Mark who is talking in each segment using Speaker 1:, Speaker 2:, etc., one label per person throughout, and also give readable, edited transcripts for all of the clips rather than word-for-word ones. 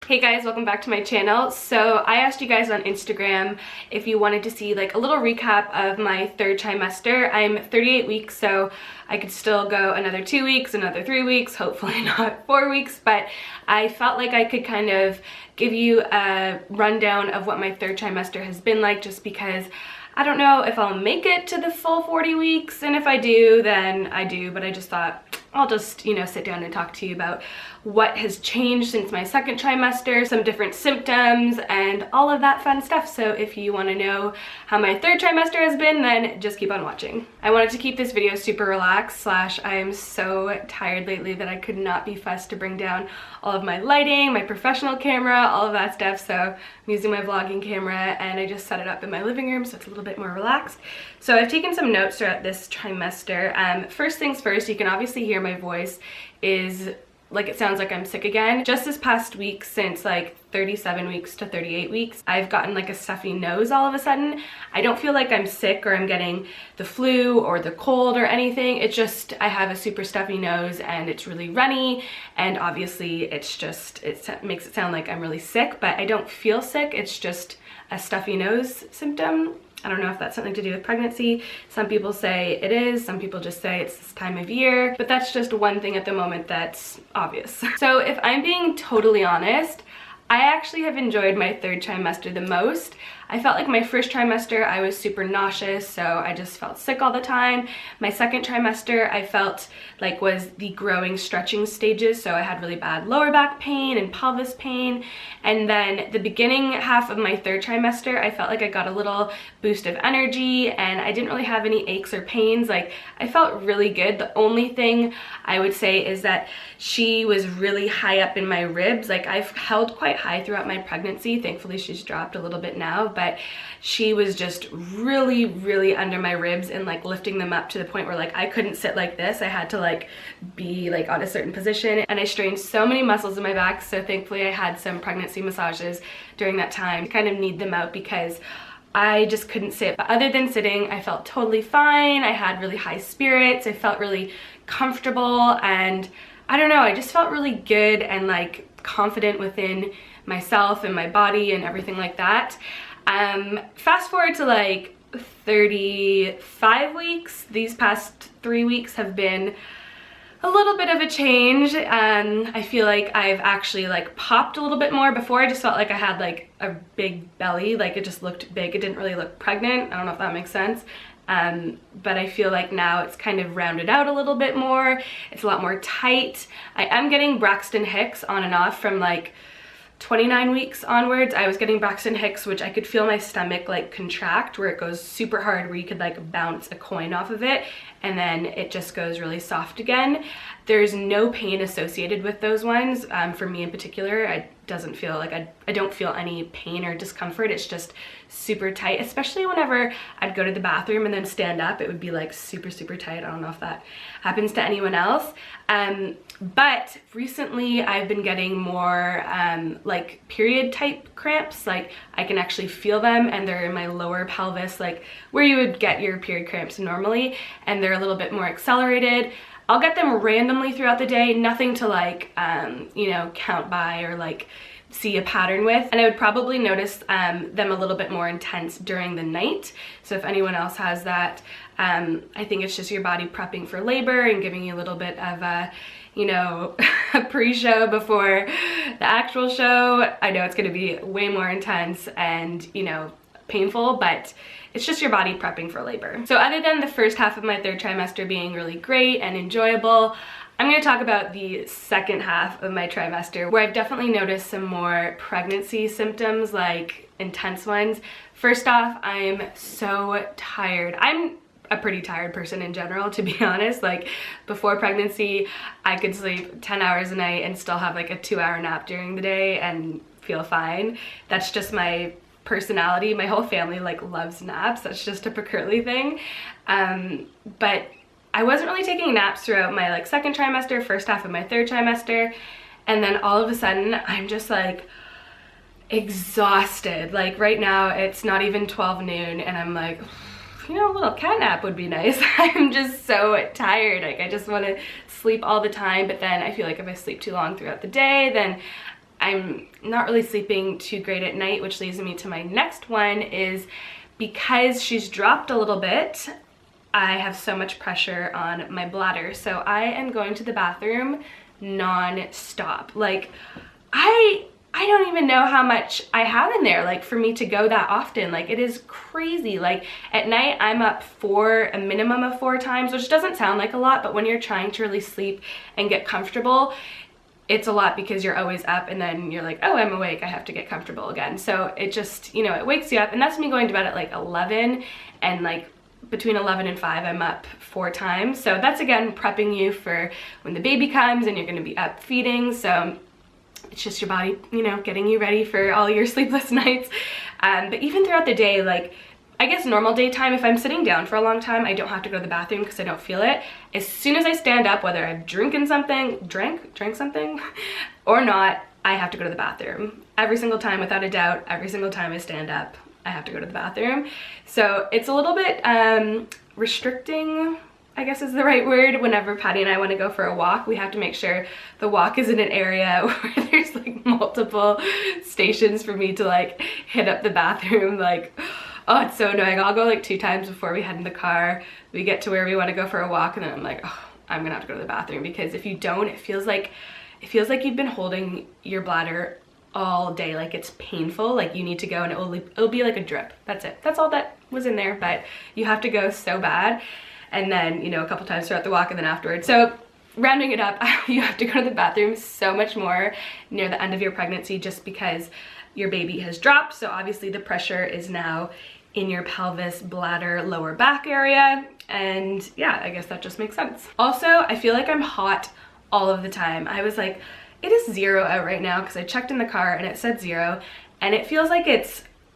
Speaker 1: Hey guys, welcome back to my channel. So I asked you guys on Instagram if you wanted to see like a little recap of my third trimester. I'm 38 weeks, so I could still go another 2 weeks, another 3 weeks, hopefully not 4 weeks, but I felt like I could kind of give you a rundown of what my third trimester has been like, just because I don't know if I'll make it to the full 40 weeks, and if I do, then I do, but I just thought I'll just, sit down and talk to you about what has changed since my second trimester, some different symptoms, and all of that fun stuff. So if you want to know how my third trimester has been, then just keep on watching. I wanted to keep this video super relaxed / I am so tired lately that I could not be fussed to bring down all of my lighting, my professional camera, all of that stuff. So I'm using my vlogging camera and I just set it up in my living room so it's a little bit more relaxed. So I've taken some notes throughout this trimester. First things first, you can obviously hear my voice is like, it sounds like I'm sick again. Just this past week, since like 37 weeks to 38 weeks, I've gotten like a stuffy nose all of a sudden. I don't feel like I'm sick or I'm getting the flu or the cold or anything. It's just, I have a super stuffy nose and it's really runny, and obviously it's just, it makes it sound like I'm really sick, but I don't feel sick. It's just a stuffy nose symptom. I don't know if that's something to do with pregnancy. Some people say it is, some people just say it's this time of year, but that's just one thing at the moment that's obvious. So if I'm being totally honest, I actually have enjoyed my third trimester the most. I felt like my first trimester I was super nauseous, so I just felt sick all the time. My second trimester I felt like was the growing stretching stages, so I had really bad lower back pain and pelvis pain. And then the beginning half of my third trimester I felt like I got a little boost of energy and I didn't really have any aches or pains. Like, I felt really good. The only thing I would say is that she was really high up in my ribs. Like, I've held quite high throughout my pregnancy. Thankfully she's dropped a little bit now, but she was just really under my ribs and like lifting them up to the point where like I couldn't sit like this. I had to like be like on a certain position, and I strained so many muscles in my back. So thankfully I had some pregnancy massages during that time to kind of knead them out, because I just couldn't sit. But other than sitting, I felt totally fine. I had really high spirits. I felt really comfortable, and I don't know, I just felt really good and like confident within myself and my body and everything like that. Fast forward to like 35 weeks, these past 3 weeks have been a little bit of a change. I feel like I've actually like popped a little bit more. Before I just felt like I had like a big belly, like it just looked big. It didn't really look pregnant. I don't know if that makes sense. But I feel like now it's kind of rounded out a little bit more. It's a lot more tight. I am getting Braxton Hicks on and off from like 29 weeks onwards. I was getting Braxton Hicks, which I could feel my stomach like contract, where it goes super hard, where you could like bounce a coin off of it, and then it just goes really soft again. There's no pain associated with those ones. For me in particular, I don't feel any pain or discomfort. It's just super tight, especially whenever I'd go to the bathroom and then stand up, it would be like super tight. I don't know if that happens to anyone else. But recently I've been getting more like period type cramps. Like, I can actually feel them, and they're in my lower pelvis, like where you would get your period cramps normally, and they're a little bit more accelerated. I'll get them randomly throughout the day, nothing to like, count by or like see a pattern with. And I would probably notice them a little bit more intense during the night. So if anyone else has that, I think it's just your body prepping for labor and giving you a little bit of a, a pre-show before the actual show. I know it's gonna be way more intense and, painful, but it's just your body prepping for labor. So other than the first half of my third trimester being really great and enjoyable, I'm going to talk about the second half of my trimester, where I've definitely noticed some more pregnancy symptoms, like intense ones. First off, I'm so tired. I'm a pretty tired person in general, to be honest. Like, before pregnancy, I could sleep 10 hours a night and still have like a 2-hour nap during the day and feel fine. That's just my personality. My whole family like loves naps. That's just a Pecherle thing. But I wasn't really taking naps throughout my like second trimester, first half of my third trimester, and then all of a sudden I'm just like exhausted. Like, right now it's not even 12 noon and I'm like, a little cat nap would be nice. I'm just so tired. Like, I just want to sleep all the time, but then I feel like if I sleep too long throughout the day, then I'm not really sleeping too great at night, which leads me to my next one. Is because she's dropped a little bit, I have so much pressure on my bladder. So I am going to the bathroom non-stop. Like, I don't even know how much I have in there, like, for me to go that often. Like, it is crazy. Like, at night I'm up a minimum of 4 times, which doesn't sound like a lot, but when you're trying to really sleep and get comfortable, it's a lot, because you're always up and then you're like, oh, I'm awake, I have to get comfortable again. So it just, you know, it wakes you up. And that's me going to bed at like 11, and like between 11 and 5 I'm up 4 times. So that's, again, prepping you for when the baby comes and you're going to be up feeding. So it's just your body, you know, getting you ready for all your sleepless nights. But even throughout the day, like, I guess normal daytime, if I'm sitting down for a long time, I don't have to go to the bathroom because I don't feel it. As soon as I stand up, whether I've drank something or not, I have to go to the bathroom. Every single time, without a doubt, every single time I stand up, I have to go to the bathroom. So it's a little bit restricting, I guess is the right word. Whenever Patty and I want to go for a walk, we have to make sure the walk is in an area where there's like multiple stations for me to like hit up the bathroom. Like, oh, it's so annoying. I'll go like 2 times before we head in the car. We get to where we want to go for a walk, and then I'm like, oh, I'm gonna have to go to the bathroom, because if you don't, it feels like you've been holding your bladder all day. Like, it's painful. Like, you need to go, and it'll be like a drip. That's it. That's all that was in there, but you have to go so bad. And then, you know, a couple times throughout the walk and then afterwards. So rounding it up, you have to go to the bathroom so much more near the end of your pregnancy, just because your baby has dropped. So obviously the pressure is now in your pelvis, bladder, lower back area. And yeah, I guess that just makes sense. Also, I feel like I'm hot all of the time. I was like, it is 0 out right now, because I checked in the car and it said 0, and it feels like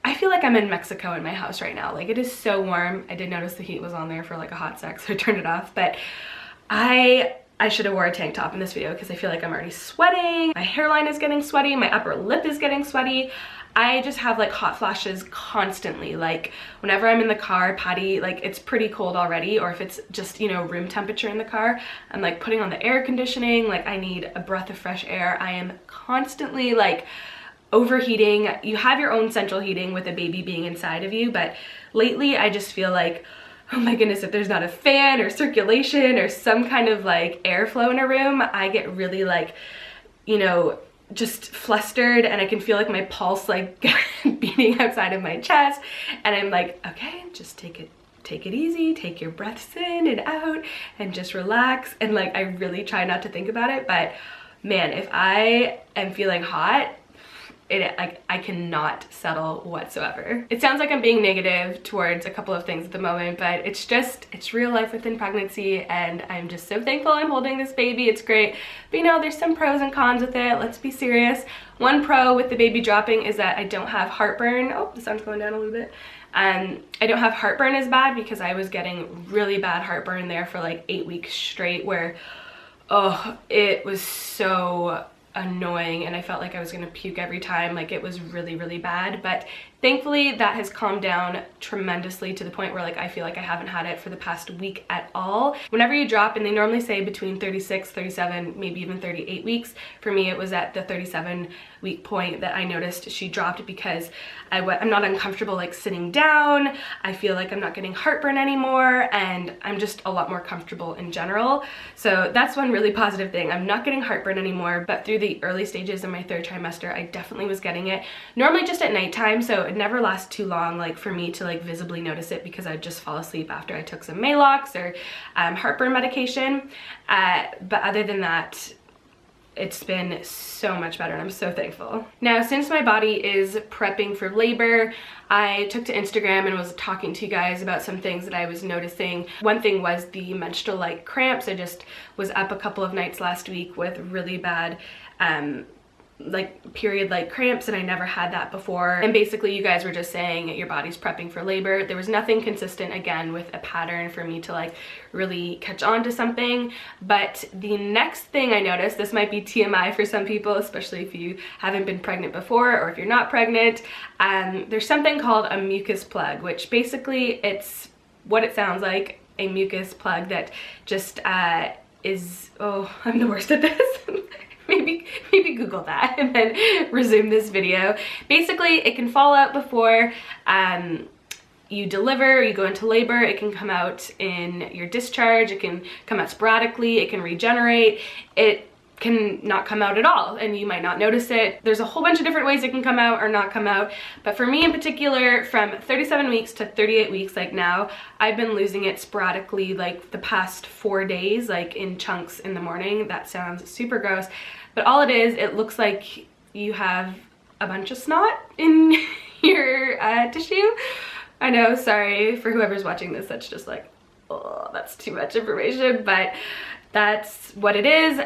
Speaker 1: I feel like I'm in Mexico in my house right now. Like, it is so warm. I did notice the heat was on there for like a hot sec, so I turned it off. But I should have wore a tank top in this video, because I feel like I'm already sweating. My hairline is getting sweaty. My upper lip is getting sweaty. I just have like hot flashes constantly. Like, whenever I'm in the car, Patty, like, it's pretty cold already, or if it's just, you know, room temperature in the car, I'm like putting on the air conditioning. Like, I need a breath of fresh air. I am constantly like overheating. You have your own central heating with a baby being inside of you, but lately I just feel like, oh my goodness, if there's not a fan or circulation or some kind of like airflow in a room, I get really like, you know, just flustered, and I can feel like my pulse like beating outside of my chest, and I'm like, okay, just take it easy, take your breaths in and out and just relax. And like, I really try not to think about it, but man, if I am feeling hot, I cannot settle whatsoever. It sounds like I'm being negative towards a couple of things at the moment, but it's real life within pregnancy, and I'm just so thankful I'm holding this baby. It's great. But you know, there's some pros and cons with it. Let's be serious. One pro with the baby dropping is that I don't have heartburn. Oh, the sun's going down a little bit. I don't have heartburn as bad, because I was getting really bad heartburn there for like 8 weeks straight, where, oh, it was so annoying, and I felt like I was gonna puke every time. Like, it was really, really bad. But thankfully that has calmed down tremendously, to the point where like I feel like I haven't had it for the past week at all. Whenever you drop, and they normally say between 36, 37, maybe even 38 weeks, for me it was at the 37-week point that I noticed she dropped, because I'm not uncomfortable like sitting down. I feel like I'm not getting heartburn anymore, and I'm just a lot more comfortable in general. So that's one really positive thing. I'm not getting heartburn anymore, but through the early stages of my 3rd trimester, I definitely was getting it. Normally just at nighttime, so it never lasts too long like for me to like visibly notice it, because I'd just fall asleep after I took some Maalox or heartburn medication. But other than that, it's been so much better, and I'm so thankful. Now, since my body is prepping for labor, I took to Instagram and was talking to you guys about some things that I was noticing. One thing was the menstrual like cramps. I just was up a couple of nights last week with really bad like period like cramps, and I never had that before. And basically you guys were just saying your body's prepping for labor. There was nothing consistent, again, with a pattern for me to like really catch on to something. But the next thing I noticed, this might be TMI for some people, especially if you haven't been pregnant before, or if you're not pregnant, there's something called a mucus plug, which basically it's what it sounds like, a mucus plug that just is, oh, I'm the worst at this. maybe Google that and then resume this video. Basically, it can fall out before you deliver, you go into labor. It can come out in your discharge, it can come out sporadically, it can regenerate, it can not come out at all and you might not notice it. There's a whole bunch of different ways it can come out or not come out, but for me in particular, from 37 weeks to 38 weeks, like now, I've been losing it sporadically like the past 4 days, like in chunks in the morning. That sounds super gross, but all it is, it looks like you have a bunch of snot in your tissue. I know, sorry for whoever's watching this, that's just like, oh, that's too much information, but that's what it is.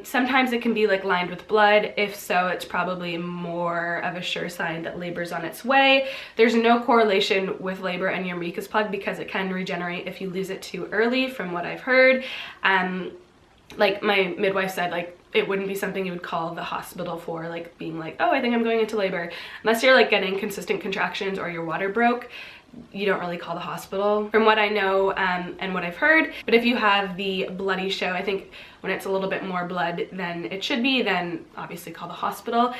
Speaker 1: Sometimes it can be like lined with blood. If so, it's probably more of a sure sign that labor's on its way. There's no correlation with labor and your mucus plug because it can regenerate if you lose it too early, from what I've heard. Like my midwife said, like it wouldn't be something you would call the hospital for, like being like, oh, I think I'm going into labor. Unless you're like getting consistent contractions or your water broke, you don't really call the hospital, from what I know and what I've heard. But if you have the bloody show, I think when it's a little bit more blood than it should be, then obviously call the hospital.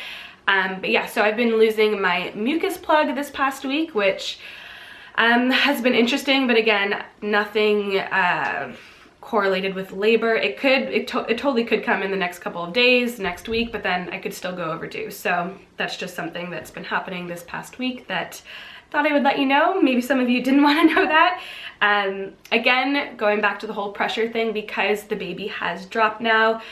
Speaker 1: But yeah, so I've been losing my mucus plug this past week, which has been interesting, but again, nothing correlated with labor. It totally could come in the next couple of days, next week, but then I could still go overdue. So that's just something that's been happening this past week that thought I would let you know. Maybe some of you didn't want to know that. Again, going back to the whole pressure thing, because the baby has dropped now,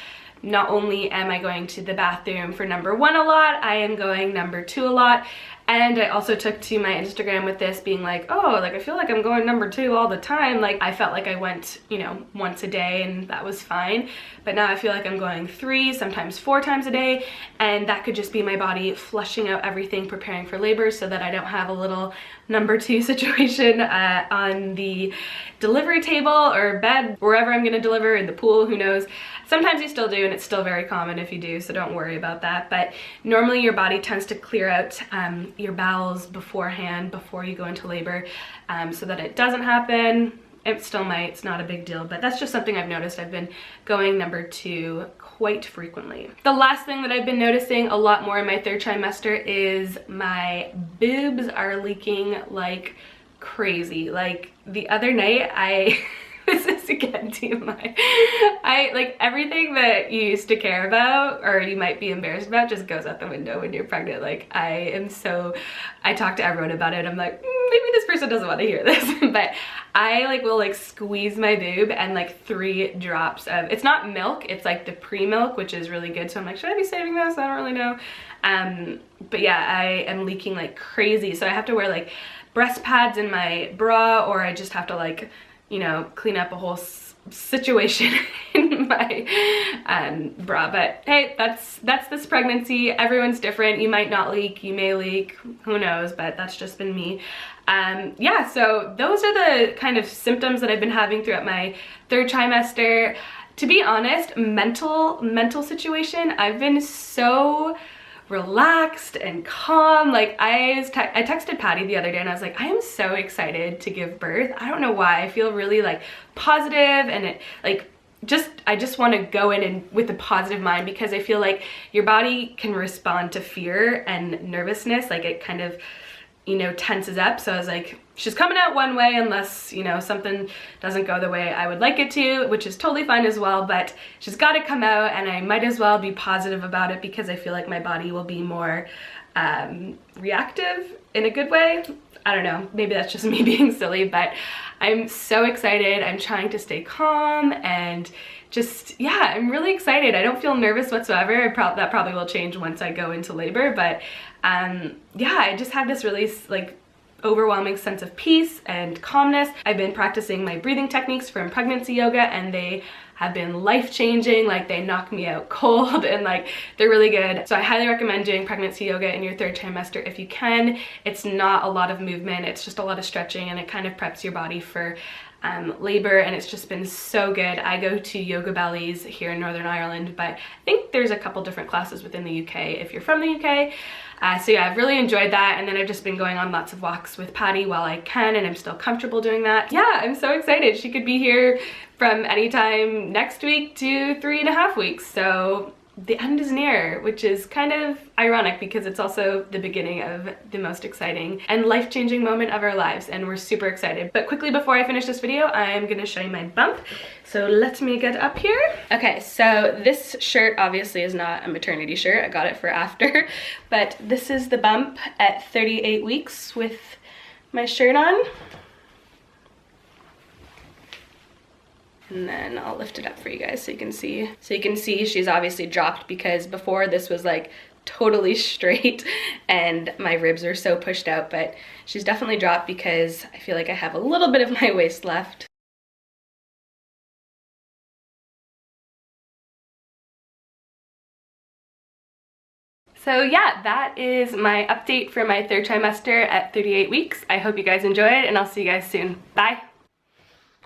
Speaker 1: not only am I going to the bathroom for number 1 a lot, I am going number 2 a lot. And I also took to my Instagram with this being like, oh, like I feel like I'm going number 2 all the time. Like I felt like I went, you know, once a day and that was fine. But now I feel like I'm going 3, sometimes 4 times a day. And that could just be my body flushing out everything, preparing for labor so that I don't have a little number 2 situation on the delivery table or bed, wherever I'm gonna deliver, in the pool, who knows. Sometimes you still do, and it's still very common if you do, so don't worry about that. But normally your body tends to clear out your bowels beforehand, before you go into labor, so that it doesn't happen. It still might, it's not a big deal, but that's just something I've noticed. I've been going number 2 quite frequently. The last thing that I've been noticing a lot more in my 3rd trimester is my boobs are leaking like crazy. Like the other night, this is again TMI. Like everything that you used to care about or you might be embarrassed about just goes out the window when you're pregnant. Like I talk to everyone about it. I'm like, maybe this person doesn't want to hear this, but I like will like squeeze my boob and like 3 drops of, it's not milk, it's like the pre-milk, which is really good. So I'm like, should I be saving this? I don't really know. But yeah, I am leaking like crazy. So I have to wear like breast pads in my bra, or I just have to like, you know, clean up a whole situation in my bra. But hey, that's this pregnancy. Everyone's different. You might not leak, you may leak, who knows, but that's just been me. Yeah, so those are the kind of symptoms that I've been having throughout my 3rd trimester. To be honest, mental situation, I've been so relaxed and calm. Like I texted Patty the other day and I was like, I am so excited to give birth. I don't know why. I feel really like positive, and it like I just want to go in and with a positive mind, because I feel like your body can respond to fear and nervousness. Like it kind of, you know, tenses up. So I was like, she's coming out one way unless, you know, something doesn't go the way I would like it to, which is totally fine as well, but she's got to come out, and I might as well be positive about it because I feel like my body will be more reactive in a good way. I don't know, maybe that's just me being silly, but I'm so excited. I'm trying to stay calm and just, yeah, I'm really excited. I don't feel nervous whatsoever. That probably will change once I go into labor, but yeah, I just have this really like overwhelming sense of peace and calmness. I've been practicing my breathing techniques from pregnancy yoga, and they have been life-changing. Like they knock me out cold, and like they're really good. So I highly recommend doing pregnancy yoga in your 3rd trimester if you can. It's not a lot of movement, it's just a lot of stretching, and it kind of preps your body for labor, and it's just been so good. I go to yoga bellies here in Northern Ireland, but I think there's a couple different classes within the UK if you're from the UK. So yeah, I've really enjoyed that, and then I've just been going on lots of walks with Patty while I can, and I'm still comfortable doing that. Yeah, I'm so excited. She could be here from anytime next week to 3.5 weeks, so the end is near, which is kind of ironic because it's also the beginning of the most exciting and life-changing moment of our lives, and we're super excited. But quickly before I finish this video, I'm gonna show you my bump. So let me get up here. Okay, so this shirt obviously is not a maternity shirt. I got it for after, but this is the bump at 38 weeks with my shirt on. And then I'll lift it up for you guys so you can see. So you can see she's obviously dropped because before this was like totally straight and my ribs are so pushed out, but she's definitely dropped because I feel like I have a little bit of my waist left. So yeah, that is my update for my third trimester at 38 weeks. I hope you guys enjoyed, and I'll see you guys soon. Bye.